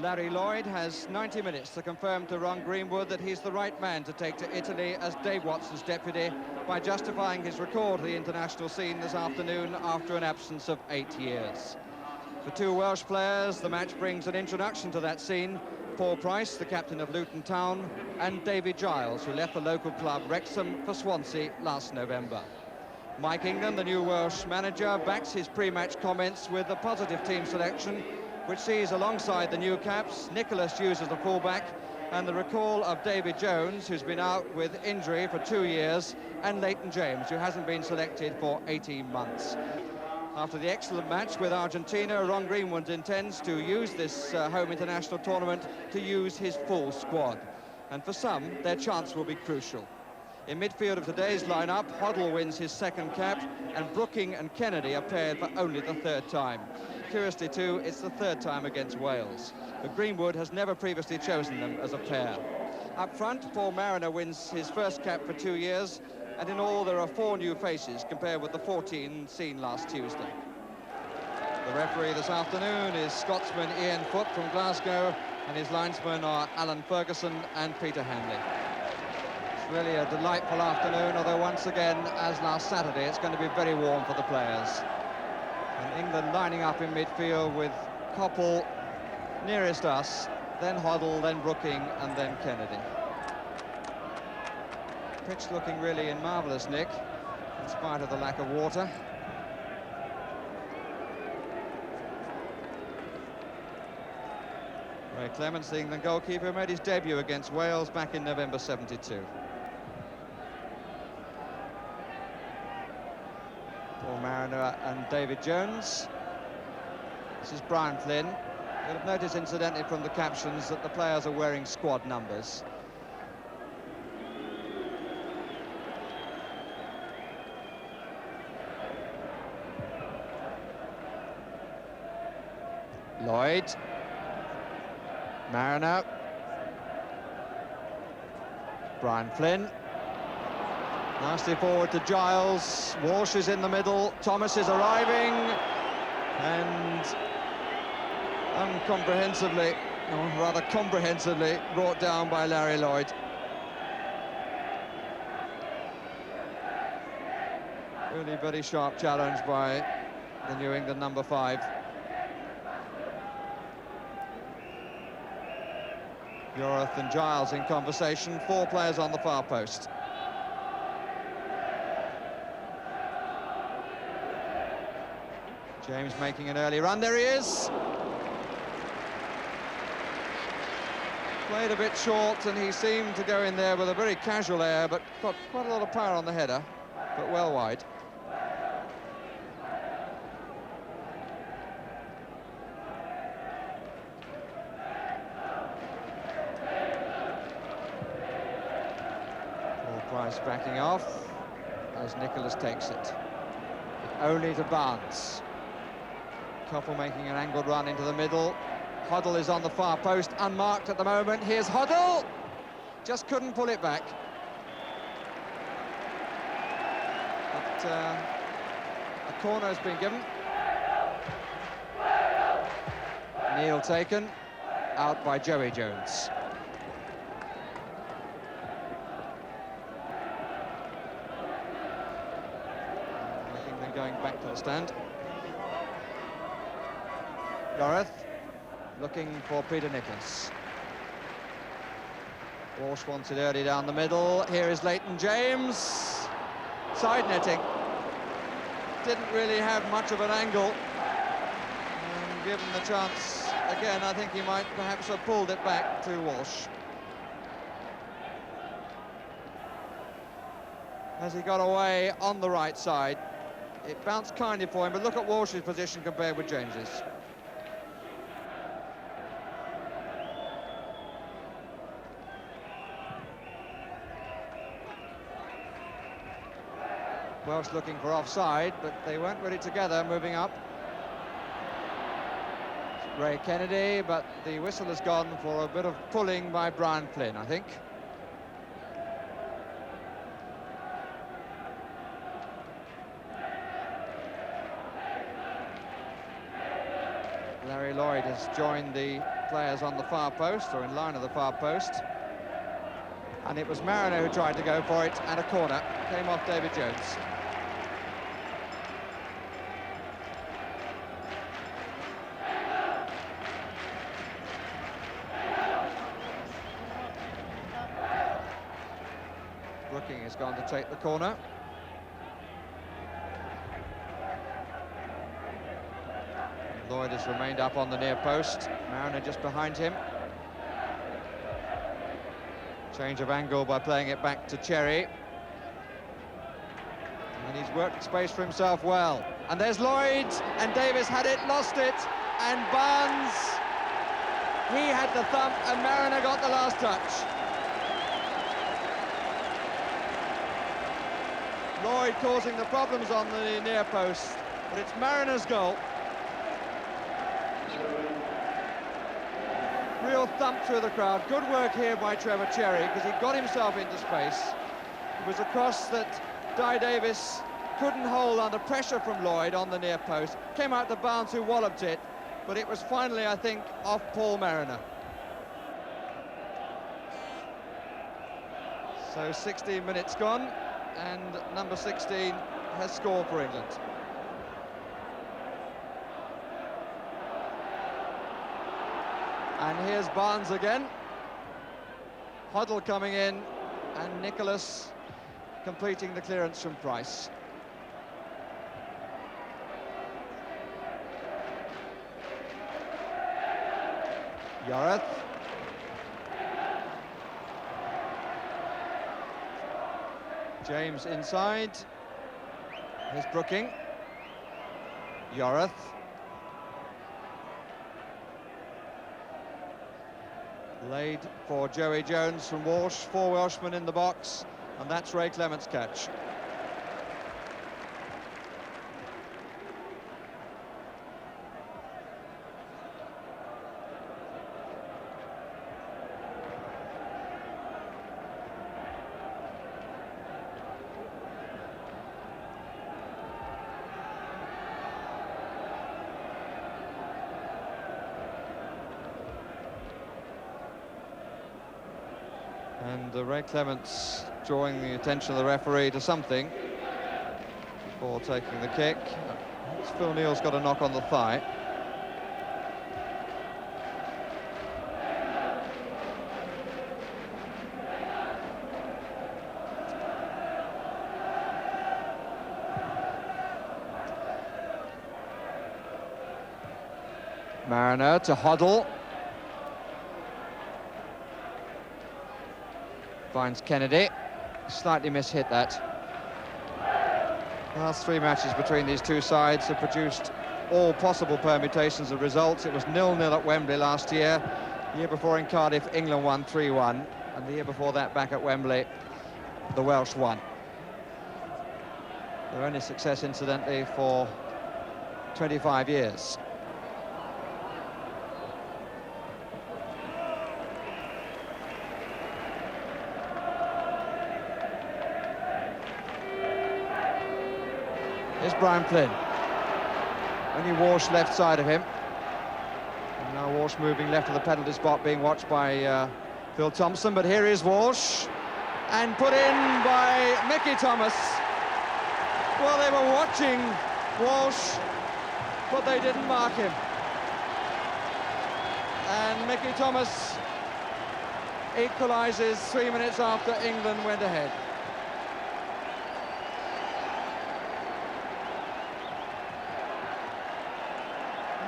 Larry Lloyd has 90 minutes to confirm to Ron Greenwood that he's the right man to take to Italy as Dave Watson's deputy by justifying his record of the international scene this afternoon after an absence of 8 years. For two Welsh players, the match brings an introduction to that scene. Paul Price, the captain of Luton Town, and David Giles, who left the local club Wrexham for Swansea last November. Mike England, the new Welsh manager, backs his pre-match comments with a positive team selection, which sees alongside the new caps Nicholas Hughes as the fullback and the recall of David Jones, who's been out with injury for 2 years, and Leighton James, who hasn't been selected for 18 months. After the excellent match with Argentina, Ron Greenwood intends to use this home international tournament to use his full squad. And for some, their chance will be crucial. In midfield of today's lineup, Hoddle wins his second cap, and Brooking and Kennedy are paired for only the third time. Curiously, too, it's the third time against Wales, but Greenwood has never previously chosen them as a pair. Up front, Paul Mariner wins his first cap for 2 years, and in all there are 4 new faces compared with the 14 seen last Tuesday. The referee this afternoon is Scotsman Ian Foote from Glasgow, and his linesmen are Alan Ferguson and Peter Hanley. It's really a delightful afternoon, although once again, as last Saturday, it's going to be very warm for the players. And England lining up in midfield with Coppell nearest us, then Hoddle, then Brooking, and then Kennedy. Pitch looking really in marvellous nick, in spite of the lack of water. Ray Clements, the England goalkeeper, made his debut against Wales back in November '72. Paul Mariner and David Jones. This is Brian Flynn. You'll have noticed, incidentally, from the captions that the players are wearing squad numbers. Lloyd, Mariner, Brian Flynn, nicely forward to Giles, Walsh is in the middle, Thomas is arriving, and uncomprehensively, or rather comprehensively, brought down by Larry Lloyd. Really very sharp challenge by the New England number 5. Yoreth and Giles in conversation, 4 players on the far post. James making an early run, there he is! Played a bit short and he seemed to go in there with a very casual air, but got quite a lot of power on the header, but well wide. Price backing off as Nicholas takes it. Only to Barnes. Coppell making an angled run into the middle. Hoddle is on the far post, unmarked at the moment. Here's Hoddle! Just couldn't pull it back. But a corner has been given. Neil taken, out by Joey Jones. Going back to the stand. Yoreth looking for Peter Nicholas. Walsh wants it early down the middle. Here is Leighton James. Side netting. Didn't really have much of an angle. And given the chance again, I think he might perhaps have pulled it back to Walsh. As he got away on the right side. It bounced kindly for him, but look at Walsh's position compared with James's. Welsh looking for offside, but they weren't really together, moving up. Ray Kennedy, but the whistle has gone for a bit of pulling by Brian Flynn, I think. Larry Lloyd has joined the players on the far post, or in line of the far post. And it was Mariner who tried to go for it, and a corner came off David Jones. Brooking has gone to take the corner. Lloyd has remained up on the near post. Mariner just behind him. Change of angle by playing it back to Cherry. And he's worked space for himself well. And there's Lloyd, and Davis had it, lost it, and Barnes, he had the thump, and Mariner got the last touch. Lloyd causing the problems on the near post, but it's Mariner's goal. Real thump through the crowd. Good work here by Trevor Cherry, because he got himself into space. It was a cross that Di Davis couldn't hold under pressure from Lloyd on the near post. Came out to Barnes, who walloped it, but it was finally, I think, off Paul Mariner. So 16 minutes gone, and number 16 has scored for England. And here's Barnes again. Hoddle coming in, and Nicholas completing the clearance from Price. Yareth. James inside. Here's Brooking. Yareth. Laid for Joey Jones from Walsh, 4 Welshmen in the box, and that's Ray Clement's catch. And Ray Clements drawing the attention of the referee to something before taking the kick. Phil Neal's got a knock on the thigh. Mariner to Hoddle. Finds Kennedy. Slightly mishit that. The last 3 matches between these two sides have produced all possible permutations of results. It was 0-0 at Wembley last year. The year before in Cardiff, England won 3-1. And the year before that, back at Wembley, the Welsh won. Their only success, incidentally, for 25 years. Here's Brian Flynn. Only Walsh left side of him. And now Walsh moving left of the penalty spot, being watched by Phil Thompson. But here is Walsh, and put in by Mickey Thomas. Well, they were watching Walsh, but they didn't mark him. And Mickey Thomas equalises 3 minutes after England went ahead.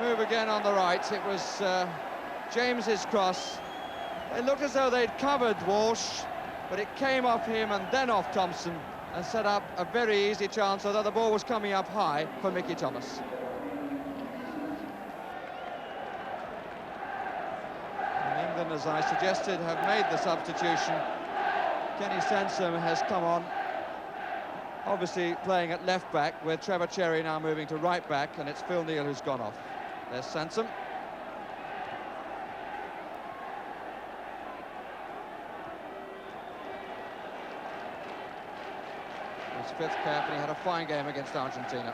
Move again on the right. It was James's cross. It looked as though they'd covered Walsh, but it came off him and then off Thompson and set up a very easy chance, although the ball was coming up high for Mickey Thomas. And England, as I suggested, have made the substitution. Kenny Sansom has come on, obviously playing at left back, with Trevor Cherry now moving to right back, and it's Phil Neal who's gone off. There's Sansom. His 5th cap, and he had a fine game against Argentina.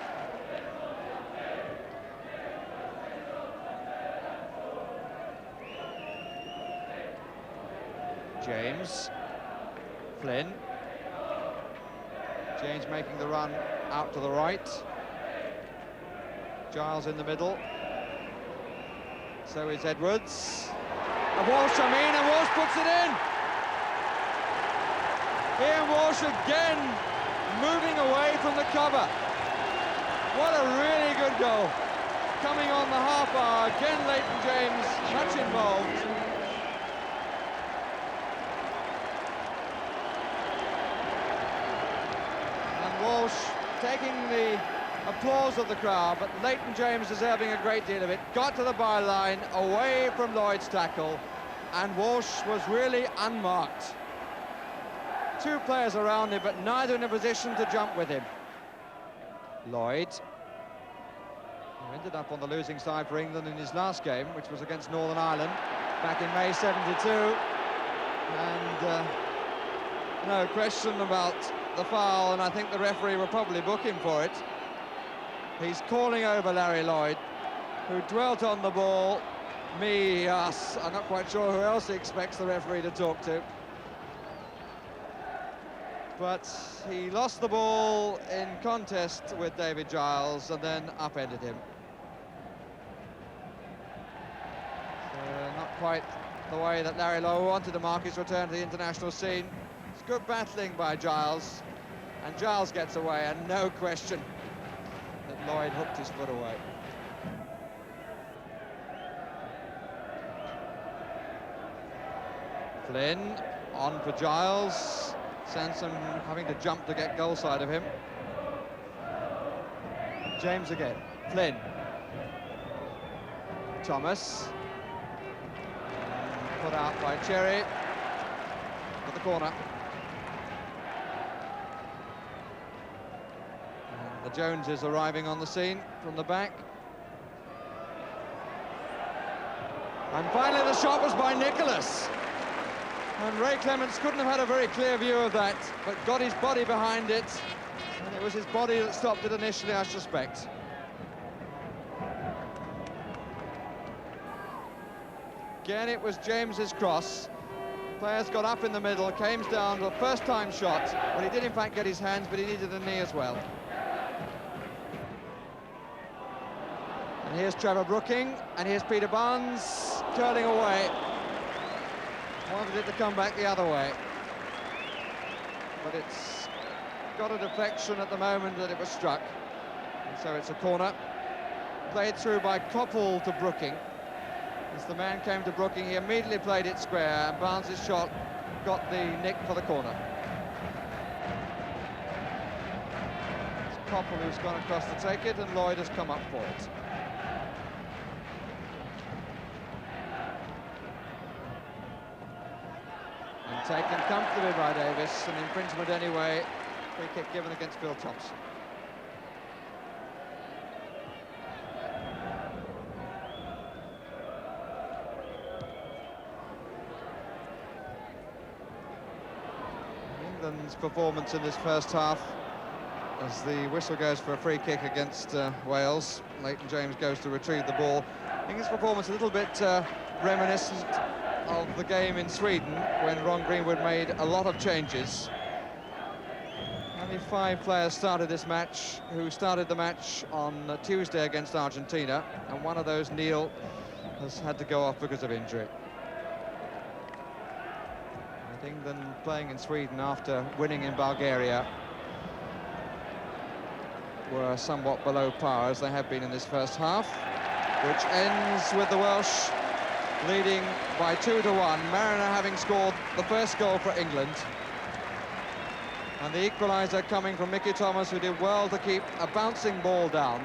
James. Flynn. James making the run out to the right. Giles in the middle. So is Edwards. And Walsh, and Walsh puts it in! Ian Walsh again moving away from the cover. What a really good goal. Coming on the half hour, again Leighton James, much involved. And Walsh taking the applause of the crowd, but Leighton James deserving a great deal of it. Got to the byline, away from Lloyd's tackle, and Walsh was really unmarked. Two players around him, but neither in a position to jump with him. Lloyd, who ended up on the losing side for England in his last game, which was against Northern Ireland back in May '72. And no question about the foul, and I think the referee will probably book him for it. He's calling over Larry Lloyd, who dwelt on the ball. Me, us, I'm not quite sure who else he expects the referee to talk to. But he lost the ball in contest with David Giles and then upended him. So not quite the way that Larry Lloyd wanted to mark his return to the international scene. It's good battling by Giles, and Giles gets away, and no question that Lloyd hooked his foot away. Flynn on for Giles. Sansom having to jump to get goal side of him. James again. Flynn. Thomas. Put out by Cherry. For the corner. And the Joneses arriving on the scene from the back. And finally the shot was by Nicholas. And Ray Clements couldn't have had a very clear view of that, but got his body behind it, and it was his body that stopped it initially, I suspect. Again, it was James's cross. Players got up in the middle, came down to a first-time shot, but he did in fact get his hands, but he needed a knee as well. And here's Trevor Brooking, and here's Peter Barnes curling away. Wanted it to come back the other way, but it's got a deflection at the moment that it was struck, and so it's a corner. Played through by Koppel to Brooking. As the man came to Brooking, he immediately played it square, and Barnes' shot got the nick for the corner. It's Koppel who's gone across to take it, and Lloyd has come up for it. Taken comfortably by Davis, an infringement anyway. Free kick given against Phil Thompson. England's performance in this first half, as the whistle goes for a free kick against Wales. Leighton James goes to retrieve the ball. I think his performance a little bit reminiscent of the game in Sweden, when Ron Greenwood made a lot of changes. Only 5 players started this match, who started the match on Tuesday against Argentina, and one of those, Neil, has had to go off because of injury. I think England playing in Sweden after winning in Bulgaria were somewhat below par, as they have been in this first half, which ends with the Welsh leading by 2-1. Mariner having scored the first goal for England. And the equaliser coming from Mickey Thomas, who did well to keep a bouncing ball down.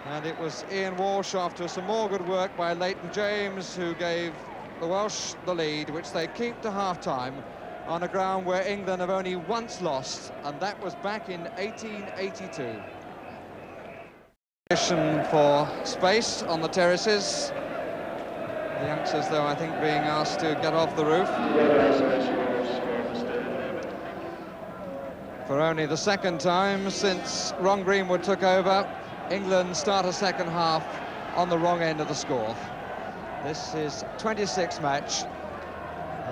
And it was Ian Walsh, after some more good work by Leighton James, who gave the Welsh the lead, which they keep to half-time on a ground where England have only once lost, and that was back in 1882. For space on the terraces. The youngsters, though, I think, being asked to get off the roof. For only the second time since Ron Greenwood took over, England start a second half on the wrong end of the score. This is 26th match,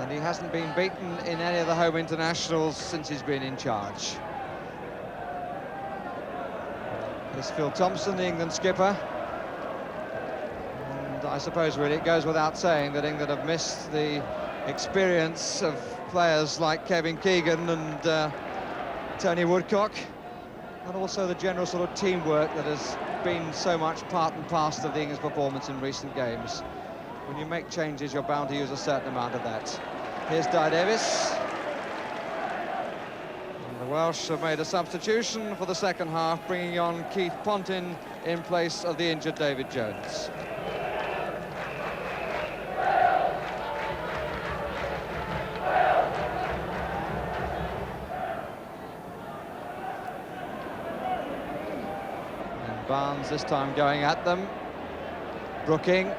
And he hasn't been beaten in any of the home internationals since he's been in charge. Here's Phil Thompson, the England skipper. And I suppose really it goes without saying that England have missed the experience of players like Kevin Keegan and Tony Woodcock, and also the general sort of teamwork that has been so much part and parcel of the English performance in recent games. When you make changes, you're bound to use a certain amount of that. Here's Di Davis. And the Welsh have made a substitution for the second half, bringing on Keith Pontin in place of the injured David Jones. And Barnes this time going at them. Brooking.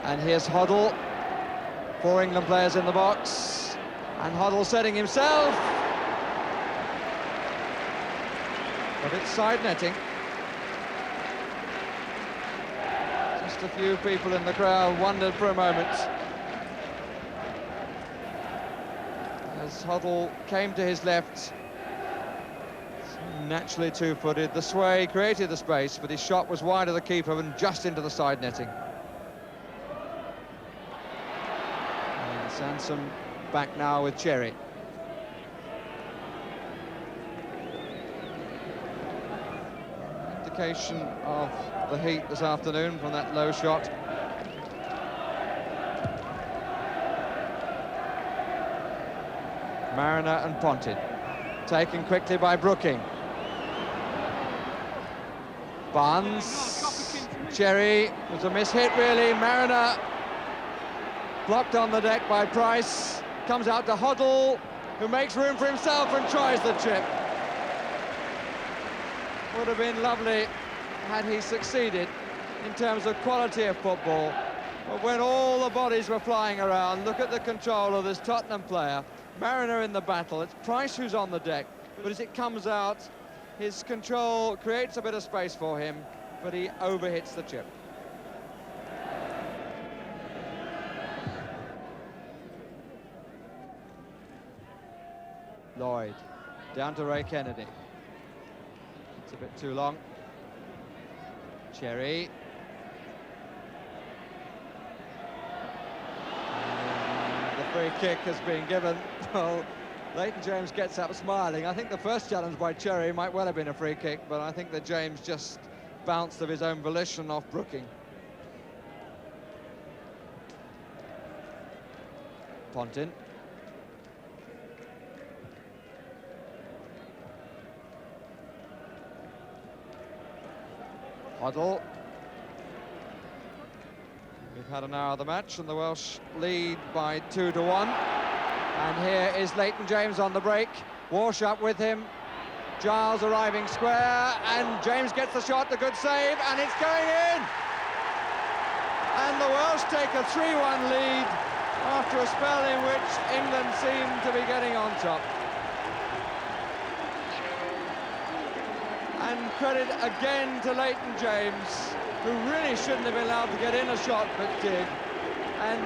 And here's Hoddle. 4 England players in the box. And Hoddle setting himself. But it's side netting. Just a few people in the crowd wondered for a moment as Hoddle came to his left. Naturally two-footed. The sway created the space, but his shot was wide of the keeper and just into the side netting. Sansom back now with Cherry. Indication of the heat this afternoon from that low shot. Mariner and Pontin. Taken quickly by Brooking. Barnes. Cherry. It was a miss-hit really. Mariner blocked on the deck by Price, comes out to Hoddle, who makes room for himself and tries the chip. Would have been lovely had he succeeded in terms of quality of football. But when all the bodies were flying around, look at the control of this Tottenham player. Mariner in the battle, it's Price who's on the deck, but as it comes out, his control creates a bit of space for him, but he overhits the chip. Lloyd, down to Ray Kennedy. It's a bit too long. Cherry. And the free kick has been given. Well, Leighton James gets up smiling. I think the first challenge by Cherry might well have been a free kick, but I think that James just bounced of his own volition off Brooking. Pontin. Hoddle. We've had an hour of the match and the Welsh lead by 2-1. And here is Leighton James on the break. Walsh up with him. Giles arriving square, and James gets the shot, a good save, and it's going in! And the Welsh take a 3-1 lead after a spell in which England seemed to be getting on top. And credit again to Leighton James, who really shouldn't have been allowed to get in a shot, but did. And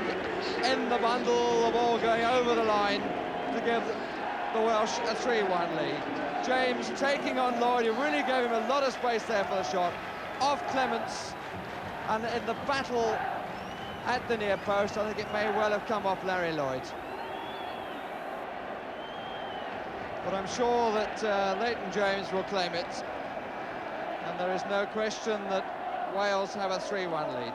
in the bundle, the ball going over the line to give the Welsh a 3-1 lead. James taking on Lloyd, who really gave him a lot of space there for the shot. Off Clements, and in the battle at the near post, I think it may well have come off Larry Lloyd. But I'm sure that Leighton James will claim it. And there is no question that Wales have a 3-1 lead.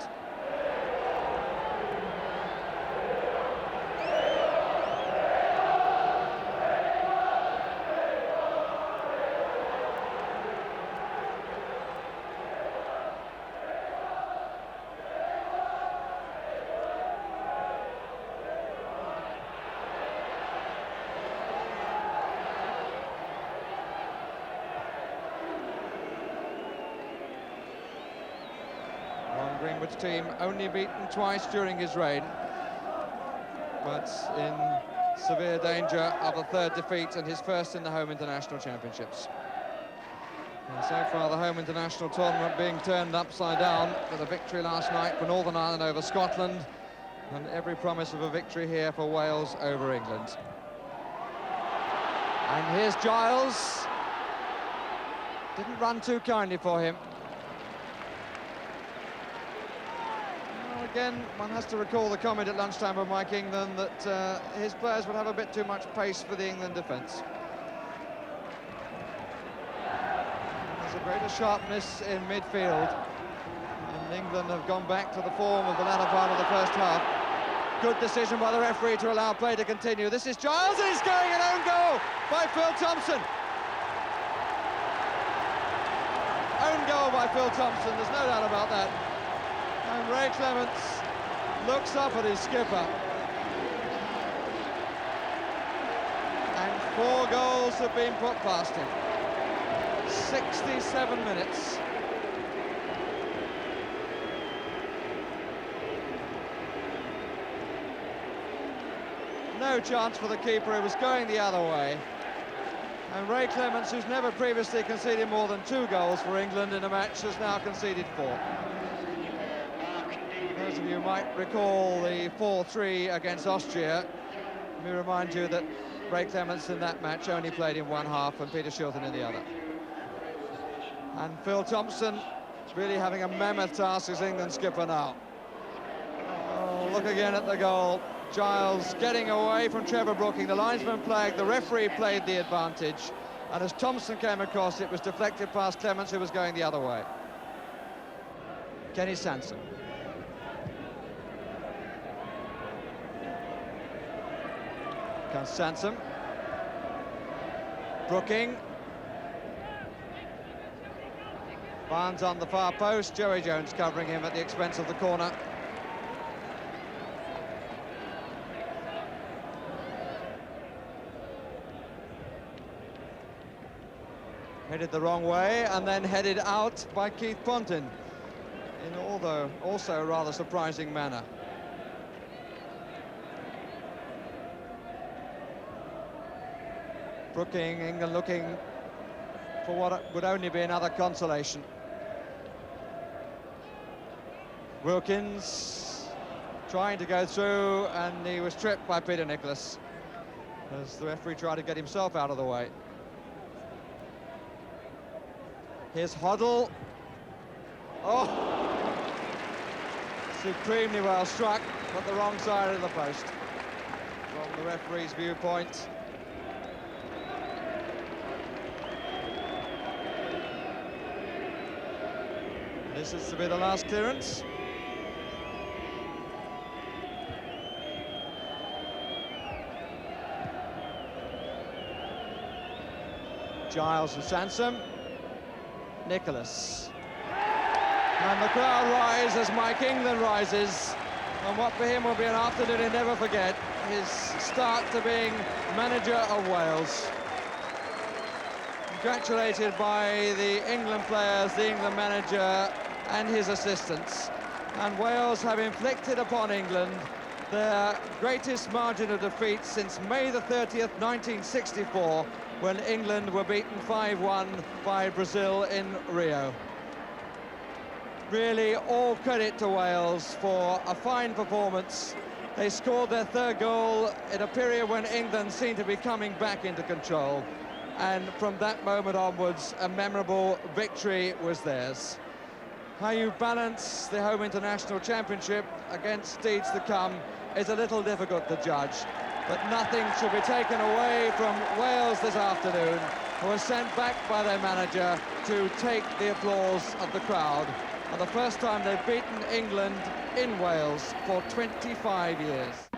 Greenwood's team only beaten twice during his reign, but in severe danger of a third defeat and his first in the home international championships. And so far the home international tournament being turned upside down with a victory last night for Northern Ireland over Scotland, And every promise of a victory here for Wales over England. And here's Giles. Didn't run too kindly for him. Well, again, one has to recall the comment at lunchtime of Mike England that his players would have a bit too much pace for the England defence. There's a greater sharpness in midfield. And England have gone back to the form of the latter part of the first half. Good decision by the referee to allow play to continue. This is Giles, and he's going an own goal by Phil Thompson. Own goal by Phil Thompson, there's no doubt about that. And Ray Clements looks up at his skipper. And 4 goals have been put past him. 67 minutes. No chance for the keeper, it was going the other way. And Ray Clements, who's never previously conceded more than 2 goals for England in a match, has now conceded 4. Those of you who might recall the 4-3 against Austria, let me remind you that Ray Clements in that match only played in one half and Peter Shilton in the other. And Phil Thompson really having a mammoth task as England skipper now. Oh, look again at the goal. Giles getting away from Trevor Brooking, the linesman flagged, the referee played the advantage, and as Thompson came across, it was deflected past Clements, who was going the other way. Kenny Sansom. Comes Sansom. Brooking. Barnes on the far post, Joey Jones covering him at the expense of the corner. Headed the wrong way and then headed out by Keith Pontin in also a rather surprising manner. Brooking, England looking for what would only be another consolation. Wilkins trying to go through, and he was tripped by Peter Nicholas as the referee tried to get himself out of the way. Here's Hoddle. Oh! Supremely well struck, but the wrong side of the post from the referee's viewpoint. This is to be the last clearance. Giles and Sansom. Nicholas. And the crowd rise as Mike England rises. And what for him will be an afternoon he'll never forget. His start to being manager of Wales. Congratulated by the England players, the England manager and his assistants. And Wales have inflicted upon England their greatest margin of defeat since May the 30th, 1964, when England were beaten 5-1 by Brazil in Rio. Really all credit to Wales for a fine performance. They scored their 3rd goal in a period when England seemed to be coming back into control. And from that moment onwards, a memorable victory was theirs. How you balance the home international championship against deeds to come is a little difficult to judge. But nothing should be taken away from Wales this afternoon, who were sent back by their manager to take the applause of the crowd. And the first time they've beaten England in Wales for 25 years.